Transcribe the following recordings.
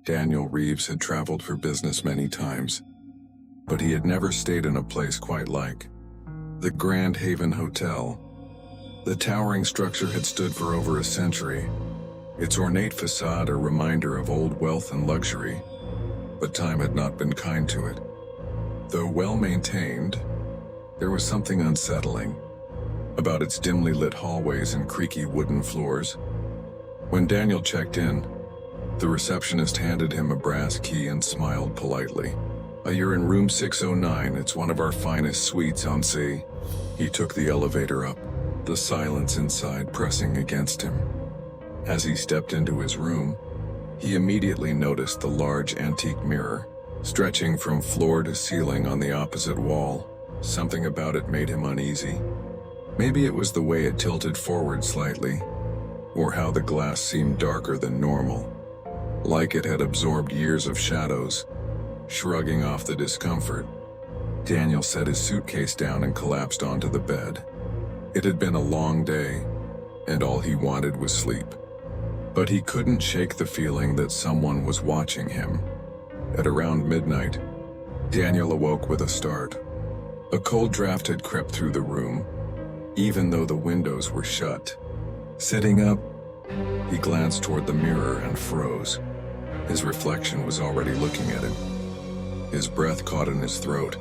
Daniel Reeves had traveled for business many times, but he had never stayed in a place quite like the Grand Haven Hotel. The towering structure had stood for over a century, its ornate facade a reminder of old wealth and luxury, but time had not been kind to it. Though well-maintained, there was something unsettling about its dimly lit hallways and creaky wooden floors. When Daniel checked in, the receptionist handed him a brass key and smiled politely. "You're in room 609, it's one of our finest suites on sea." He took the elevator up, the silence inside pressing against him. As he stepped into his room, he immediately noticed the large antique mirror, stretching from floor to ceiling on the opposite wall. Something about it made him uneasy. Maybe it was the way it tilted forward slightly, or how the glass seemed darker than normal, like it had absorbed years of shadows. Shrugging off the discomfort, Daniel set his suitcase down and collapsed onto the bed. It had been a long day, and all he wanted was sleep. But he couldn't shake the feeling that someone was watching him. At around midnight, Daniel awoke with a start. A cold draft had crept through the room, even though the windows were shut. Sitting up, he glanced toward the mirror and froze. His reflection was already looking at him. His breath caught in his throat.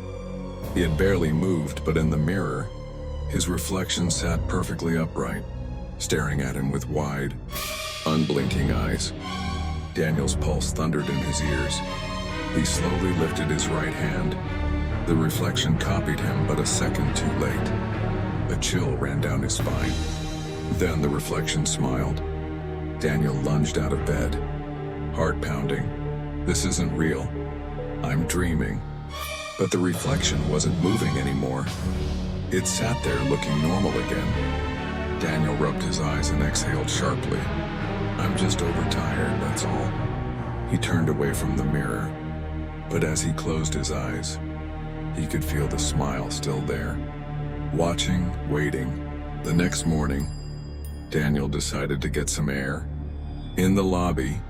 He had barely moved, but in the mirror, his reflection sat perfectly upright, staring at him with wide, unblinking eyes. Daniel's pulse thundered in his ears. He slowly lifted his right hand. The reflection copied him, but a second too late. A chill ran down his spine. Then the reflection smiled. Daniel lunged out of bed, heart pounding. This isn't real. I'm dreaming. But the reflection wasn't moving anymore. It sat there looking normal again. Daniel rubbed his eyes and exhaled sharply. "I'm just overtired, that's all." He turned away from the mirror, but as he closed his eyes, he could feel the smile still there. Watching, waiting. The next morning, Daniel decided to get some air. In the lobby,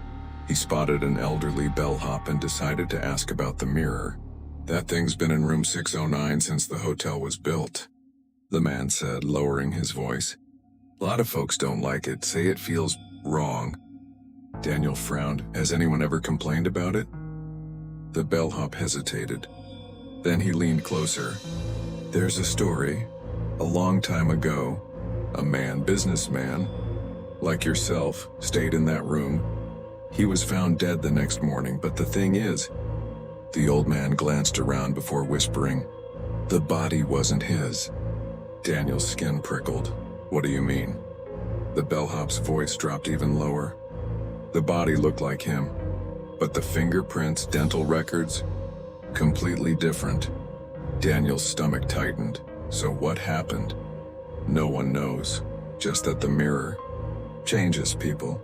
he spotted an elderly bellhop and decided to ask about the mirror. "That thing's been in room 609 since the hotel was built," the man said, lowering his voice. "A lot of folks don't like it, say it feels wrong." Daniel frowned. "Has anyone ever complained about it?" The bellhop hesitated. Then he leaned closer. "There's a story. A long time ago, a businessman, like yourself, stayed in that room. He was found dead the next morning, but the thing is," the old man glanced around before whispering, "the body wasn't his." Daniel's skin prickled. "What do you mean?" The bellhop's voice dropped even lower. "The body looked like him, but the fingerprints, dental records, completely different." Daniel's stomach tightened. "So what happened?" "No one knows, just that the mirror changes people."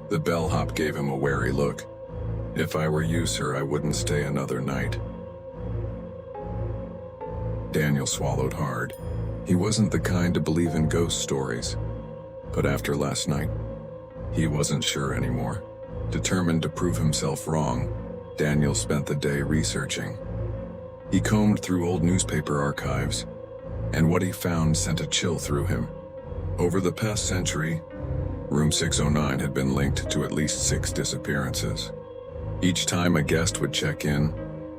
The bellhop gave him a wary look. "If I were you, sir, I wouldn't stay another night." Daniel swallowed hard. He wasn't the kind to believe in ghost stories. But after last night, he wasn't sure anymore. Determined to prove himself wrong, Daniel spent the day researching. He combed through old newspaper archives, and what he found sent a chill through him. Over the past century, room 609 had been linked to at least 6 disappearances. Each time a guest would check in,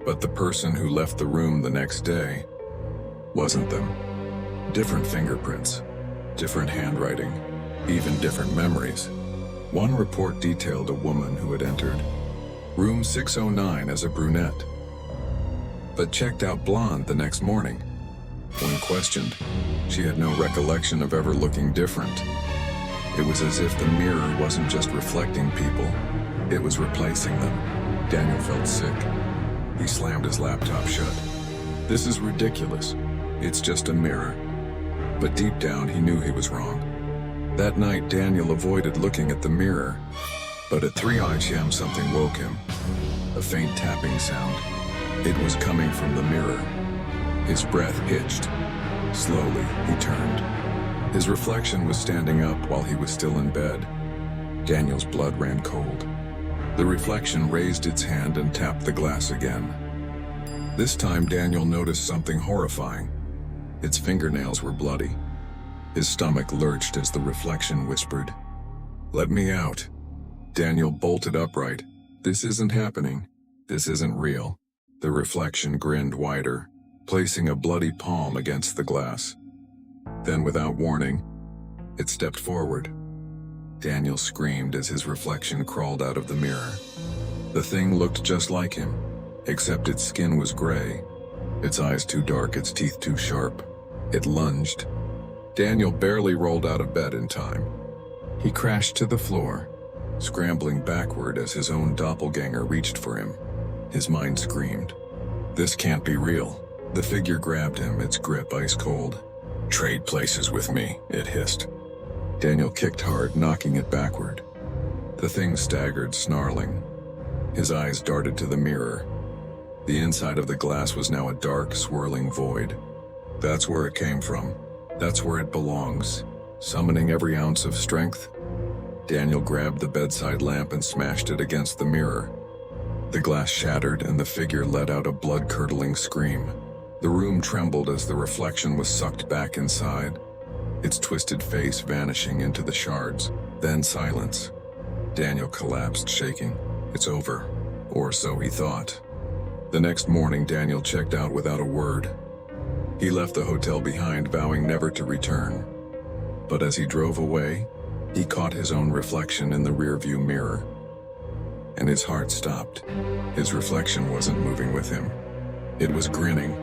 but the person who left the room the next day wasn't them. Different fingerprints, different handwriting, even different memories. One report detailed a woman who had entered room 609 as a brunette, but checked out blonde the next morning. When questioned, she had no recollection of ever looking different. It was as if the mirror wasn't just reflecting people, it was replacing them. Daniel felt sick. He slammed his laptop shut. This is ridiculous. It's just a mirror. But deep down, he knew he was wrong. That night, Daniel avoided looking at the mirror, but at 3 a.m. something woke him. A faint tapping sound. It was coming from the mirror. His breath hitched. Slowly, he turned. His reflection was standing up while he was still in bed. Daniel's blood ran cold. The reflection raised its hand and tapped the glass again. This time Daniel noticed something horrifying. Its fingernails were bloody. His stomach lurched as the reflection whispered, "Let me out." Daniel bolted upright. "This isn't happening. This isn't real." The reflection grinned wider, placing a bloody palm against the glass. Then, without warning, it stepped forward. Daniel screamed as his reflection crawled out of the mirror. The thing looked just like him, except its skin was gray, its eyes too dark, its teeth too sharp. It lunged. Daniel barely rolled out of bed in time. He crashed to the floor, scrambling backward as his own doppelganger reached for him. His mind screamed, "This can't be real." The figure grabbed him, its grip ice cold. "Trade places with me," it hissed. Daniel kicked hard, knocking it backward. The thing staggered, snarling. His eyes darted to the mirror. The inside of the glass was now a dark, swirling void. That's where it came from. That's where it belongs. Summoning every ounce of strength, Daniel grabbed the bedside lamp and smashed it against the mirror. The glass shattered and the figure let out a blood-curdling scream. The room trembled as the reflection was sucked back inside, its twisted face vanishing into the shards. Then silence. Daniel collapsed, shaking. It's over, or so he thought. The next morning, Daniel checked out without a word. He left the hotel behind, vowing never to return. But as he drove away, he caught his own reflection in the rearview mirror. And his heart stopped. His reflection wasn't moving with him. It was grinning.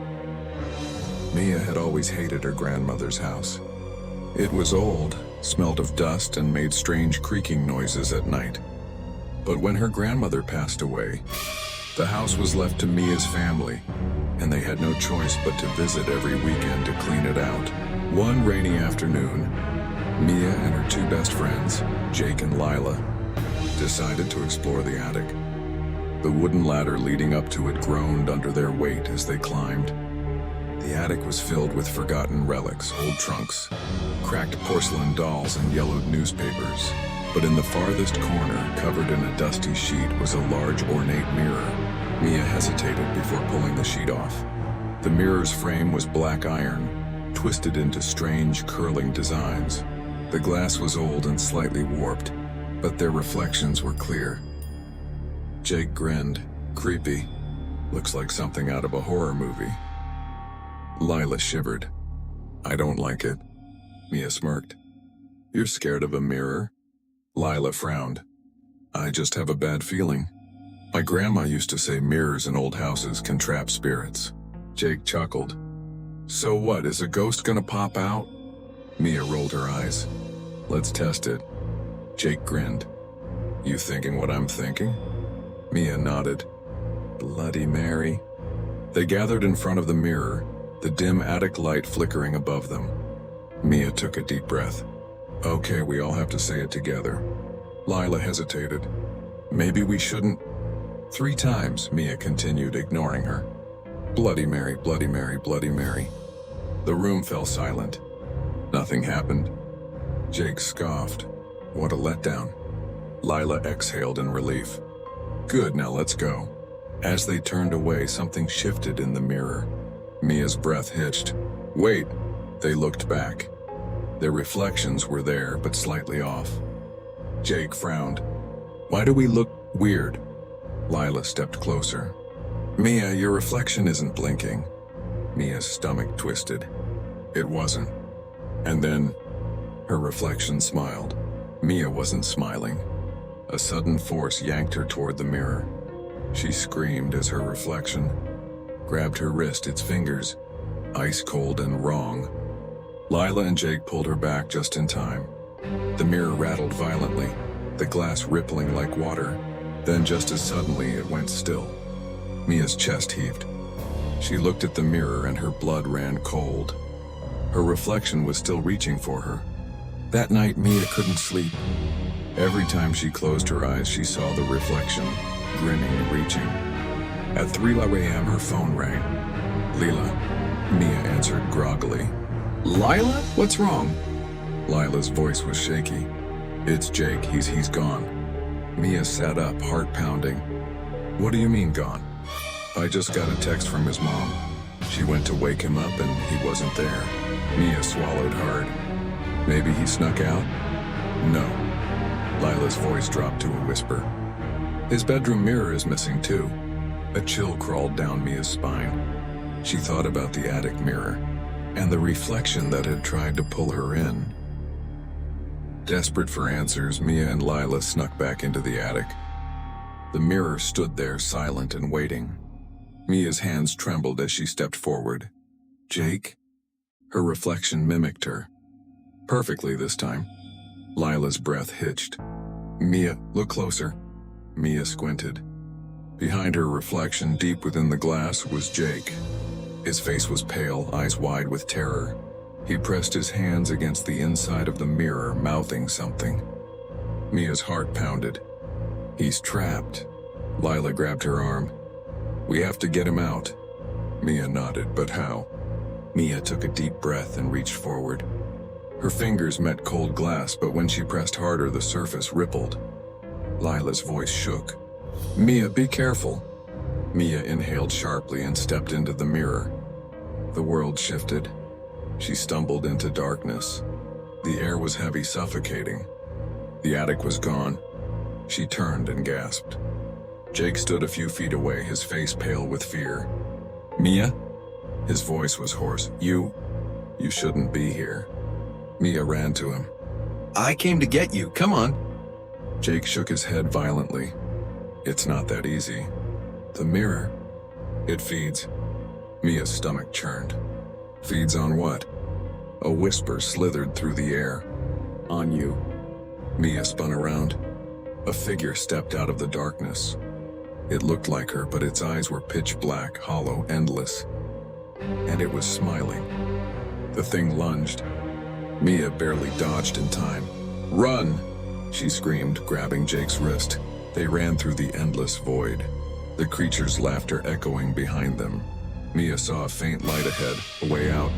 Mia had always hated her grandmother's house. It was old, smelled of dust, and made strange creaking noises at night. But when her grandmother passed away, the house was left to Mia's family, and they had no choice but to visit every weekend to clean it out. One rainy afternoon, Mia and her two best friends, Jake and Lila, decided to explore the attic. The wooden ladder leading up to it groaned under their weight as they climbed. The attic was filled with forgotten relics, old trunks, cracked porcelain dolls, and yellowed newspapers. But in the farthest corner, covered in a dusty sheet, was a large ornate mirror. Mia hesitated before pulling the sheet off. The mirror's frame was black iron, twisted into strange, curling designs. The glass was old and slightly warped, but their reflections were clear. Jake grinned. "Creepy. Looks like something out of a horror movie." Lila shivered. "I don't like it." Mia smirked. "You're scared of a mirror?" Lila frowned. "I just have a bad feeling. My grandma used to say mirrors in old houses can trap spirits." Jake chuckled. "So what, is a ghost gonna pop out?" Mia rolled her eyes. "Let's test it." Jake grinned. "You thinking what I'm thinking?" Mia nodded. Bloody Mary. They gathered in front of the mirror, the dim attic light flickering above them. Mia took a deep breath. "Okay, we all have to say it together." Lila hesitated. "Maybe we shouldn't." 3 times, Mia continued, ignoring her. "Bloody Mary, Bloody Mary, Bloody Mary." The room fell silent. Nothing happened. Jake scoffed. "What a letdown." Lila exhaled in relief. "Good, now let's go." As they turned away, something shifted in the mirror. Mia's breath hitched. "Wait." They looked back. Their reflections were there, but slightly off. Jake frowned. "Why do we look weird?" Lila stepped closer. "Mia, your reflection isn't blinking." Mia's stomach twisted. It wasn't. And then, her reflection smiled. Mia wasn't smiling. A sudden force yanked her toward the mirror. She screamed as her reflection grabbed her wrist, its fingers ice cold and wrong. Lila and Jake pulled her back just in time. The mirror rattled violently, the glass rippling like water. Then just as suddenly, it went still. Mia's chest heaved. She looked at the mirror and her blood ran cold. Her reflection was still reaching for her. That night, Mia couldn't sleep. Every time she closed her eyes, she saw the reflection, grinning, reaching. At 3 a.m., her phone rang. "Lila," Mia answered groggily. "Lila? What's wrong?" Lila's voice was shaky. "It's Jake. He's gone." Mia sat up, heart pounding. What do you mean gone? I just got a text from his mom. She went to wake him up and he wasn't there. Mia swallowed hard. Maybe he snuck out? No. Lila's voice dropped to a whisper. His bedroom mirror is missing too. A chill crawled down Mia's spine. She thought about the attic mirror and the reflection that had tried to pull her in. Desperate for answers, Mia and Lila snuck back into the attic. The mirror stood there, silent and waiting. Mia's hands trembled as she stepped forward. Jake? Her reflection mimicked her. Perfectly this time. Lila's breath hitched. Mia, look closer. Mia squinted. Behind her reflection, deep within the glass, was Jake. His face was pale, eyes wide with terror. He pressed his hands against the inside of the mirror, mouthing something. Mia's heart pounded. He's trapped. Lila grabbed her arm. We have to get him out. Mia nodded, but how? Mia took a deep breath and reached forward. Her fingers met cold glass, but when she pressed harder, the surface rippled. Lila's voice shook. Mia, be careful. Mia inhaled sharply and stepped into the mirror. The world shifted. She stumbled into darkness. The air was heavy, suffocating. The attic was gone. She turned and gasped. Jake stood a few feet away, his face pale with fear. Mia? His voice was hoarse. You shouldn't be here. Mia ran to him. I came to get you, come on. Jake shook his head violently. It's not that easy. The mirror, it feeds. Mia's stomach churned. Feeds on what? A whisper slithered through the air. On you. Mia spun around. A figure stepped out of the darkness. It looked like her, but its eyes were pitch black, hollow, endless. And it was smiling. The thing lunged. Mia barely dodged in time. Run! She screamed, grabbing Jake's wrist. They ran through the endless void, the creature's laughter echoing behind them. Mia saw a faint light ahead, a way out.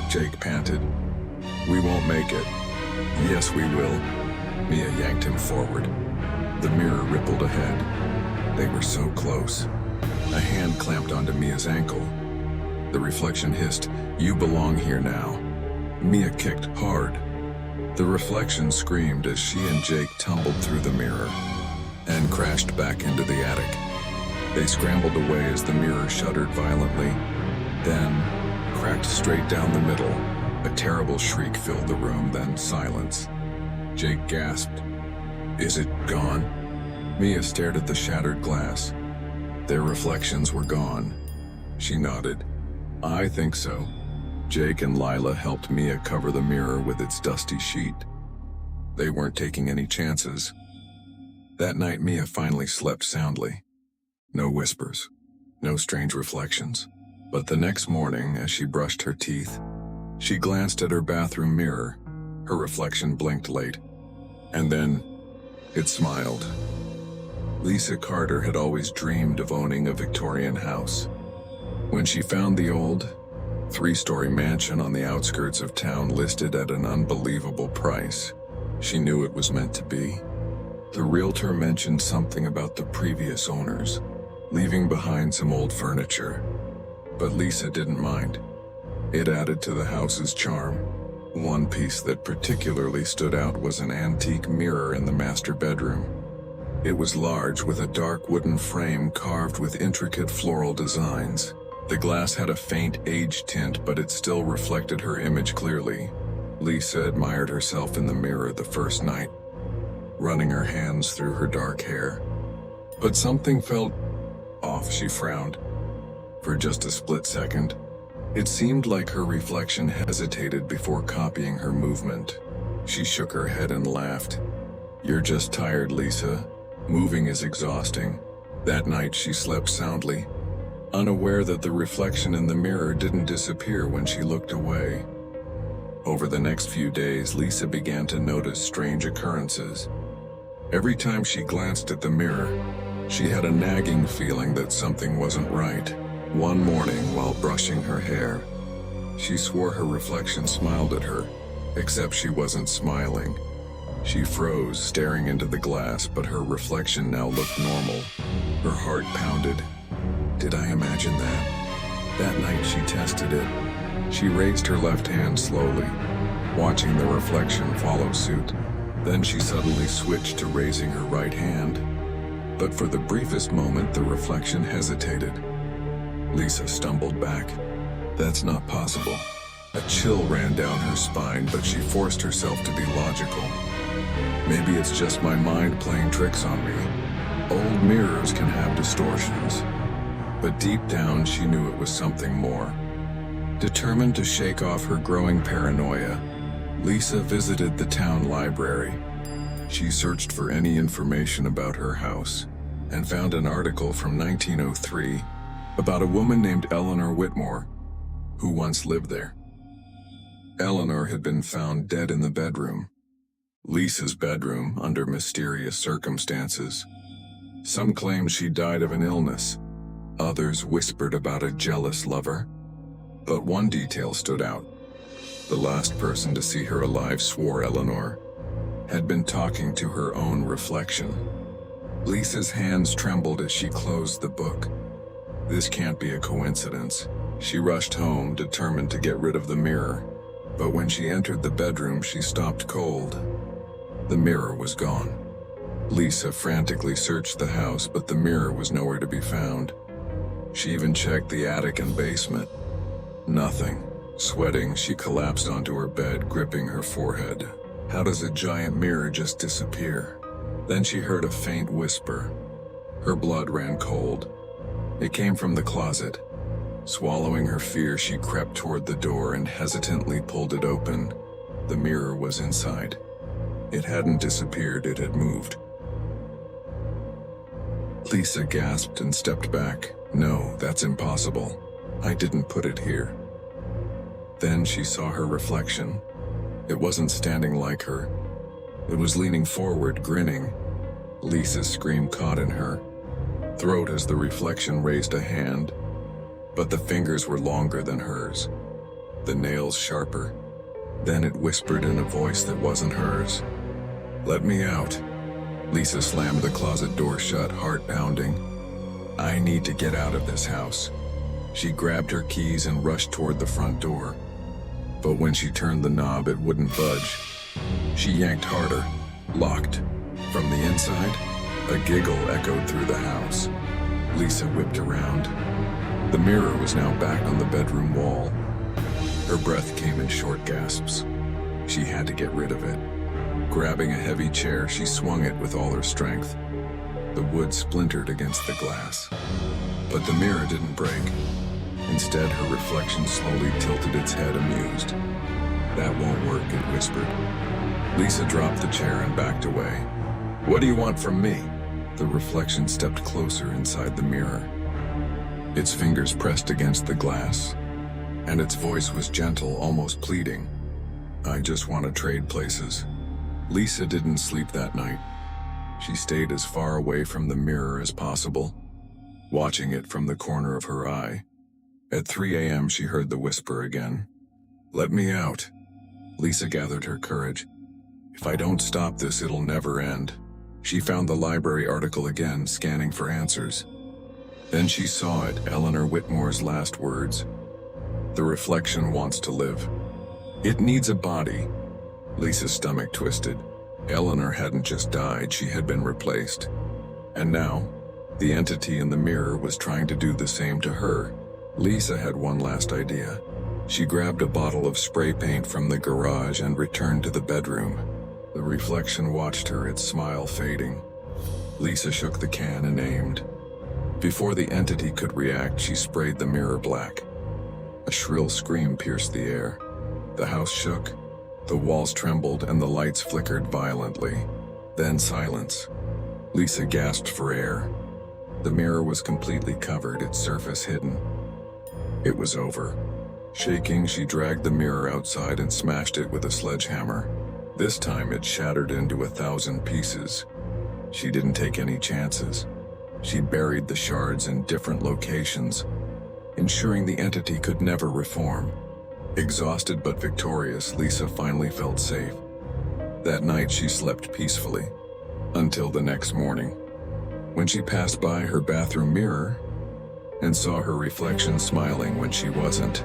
Jake panted. We won't make it. Yes, we will. Mia yanked him forward. The mirror rippled ahead. They were so close. A hand clamped onto Mia's ankle. The reflection hissed, You belong here now. Mia kicked hard. The reflection screamed as she and Jake tumbled through the mirror and crashed back into the attic. They scrambled away as the mirror shuddered violently, then cracked straight down the middle. A terrible shriek filled the room, then silence. Jake gasped. Is it gone? Mia stared at the shattered glass. Their reflections were gone. She nodded. I think so. Jake and Lila helped Mia cover the mirror with its dusty sheet. They weren't taking any chances. That night, Mia finally slept soundly. No whispers, no strange reflections. But the next morning, as she brushed her teeth, she glanced at her bathroom mirror. Her reflection blinked late. And then, it smiled. Lisa Carter had always dreamed of owning a Victorian house. When she found the old, 3-story mansion on the outskirts of town listed at an unbelievable price, she knew it was meant to be. The realtor mentioned something about the previous owners, leaving behind some old furniture. But Lisa didn't mind. It added to the house's charm. One piece that particularly stood out was an antique mirror in the master bedroom. It was large, with a dark wooden frame carved with intricate floral designs. The glass had a faint age tint, but it still reflected her image clearly. Lisa admired herself in the mirror the first night, running her hands through her dark hair. But something felt off. She frowned. For just a split second, it seemed like her reflection hesitated before copying her movement. She shook her head and laughed. You're just tired, Lisa. Moving is exhausting. That night she slept soundly, unaware that the reflection in the mirror didn't disappear when she looked away. Over the next few days, Lisa began to notice strange occurrences. Every time she glanced at the mirror, she had a nagging feeling that something wasn't right. One morning, while brushing her hair, she swore her reflection smiled at her, except she wasn't smiling. She froze, staring into the glass, but her reflection now looked normal. Her heart pounded. Did I imagine that? That night she tested it. She raised her left hand slowly, watching the reflection follow suit. Then she suddenly switched to raising her right hand. But for the briefest moment, the reflection hesitated. Lisa stumbled back. That's not possible. A chill ran down her spine, but she forced herself to be logical. Maybe it's just my mind playing tricks on me. Old mirrors can have distortions. But deep down, she knew it was something more. Determined to shake off her growing paranoia, Lisa visited the town library. She searched for any information about her house and found an article from 1903 about a woman named Eleanor Whitmore, who once lived there. Eleanor had been found dead in the bedroom. Lisa's bedroom, under mysterious circumstances. Some claimed she died of an illness. Others whispered about a jealous lover. But one detail stood out. The last person to see her alive swore Eleanor had been talking to her own reflection. Lisa's hands trembled as she closed the book. This can't be a coincidence. She rushed home, determined to get rid of the mirror. But when she entered the bedroom, she stopped cold. The mirror was gone. Lisa frantically searched the house, but the mirror was nowhere to be found. She even checked the attic and basement. Nothing. Sweating, she collapsed onto her bed, gripping her forehead. How does a giant mirror just disappear? Then she heard a faint whisper. Her blood ran cold. It came from the closet. Swallowing her fear, she crept toward the door and hesitantly pulled it open. The mirror was inside. It hadn't disappeared, it had moved. Lisa gasped and stepped back. No, that's impossible. I didn't put it here. Then she saw her reflection. It wasn't standing like her. It was leaning forward, grinning. Lisa's scream caught in her throat as the reflection raised a hand. But the fingers were longer than hers, the nails sharper. Then it whispered in a voice that wasn't hers. Let me out. Lisa slammed the closet door shut, heart pounding. I need to get out of this house. She grabbed her keys and rushed toward the front door. But when she turned the knob, it wouldn't budge. She yanked harder, locked. From the inside, a giggle echoed through the house. Lisa whipped around. The mirror was now back on the bedroom wall. Her breath came in short gasps. She had to get rid of it. Grabbing a heavy chair, she swung it with all her strength. The wood splintered against the glass. But the mirror didn't break. Instead, her reflection slowly tilted its head, amused. That won't work, it whispered. Lisa dropped the chair and backed away. What do you want from me? The reflection stepped closer inside the mirror. Its fingers pressed against the glass, and its voice was gentle, almost pleading. I just want to trade places. Lisa didn't sleep that night. She stayed as far away from the mirror as possible, watching it from the corner of her eye. At 3 a.m., she heard the whisper again. Let me out. Lisa gathered her courage. If I don't stop this, it'll never end. She found the library article again, scanning for answers. Then she saw it, Eleanor Whitmore's last words. The reflection wants to live. It needs a body. Lisa's stomach twisted. Eleanor hadn't just died, she had been replaced. And now, the entity in the mirror was trying to do the same to her. Lisa had one last idea. She grabbed a bottle of spray paint from the garage and returned to the bedroom. The reflection watched her, its smile fading. Lisa shook the can and aimed. Before the entity could react, she sprayed the mirror black. A shrill scream pierced the air. The house shook, the walls trembled, and the lights flickered violently. Then silence. Lisa gasped for air. The mirror was completely covered, its surface hidden. It was over. Shaking, she dragged the mirror outside and smashed it with a sledgehammer. This time it shattered into 1,000 pieces. She didn't take any chances. She buried the shards in different locations, ensuring the entity could never reform. Exhausted but victorious, Lisa finally felt safe. That night she slept peacefully, until the next morning, when she passed by her bathroom mirror and saw her reflection smiling when she wasn't.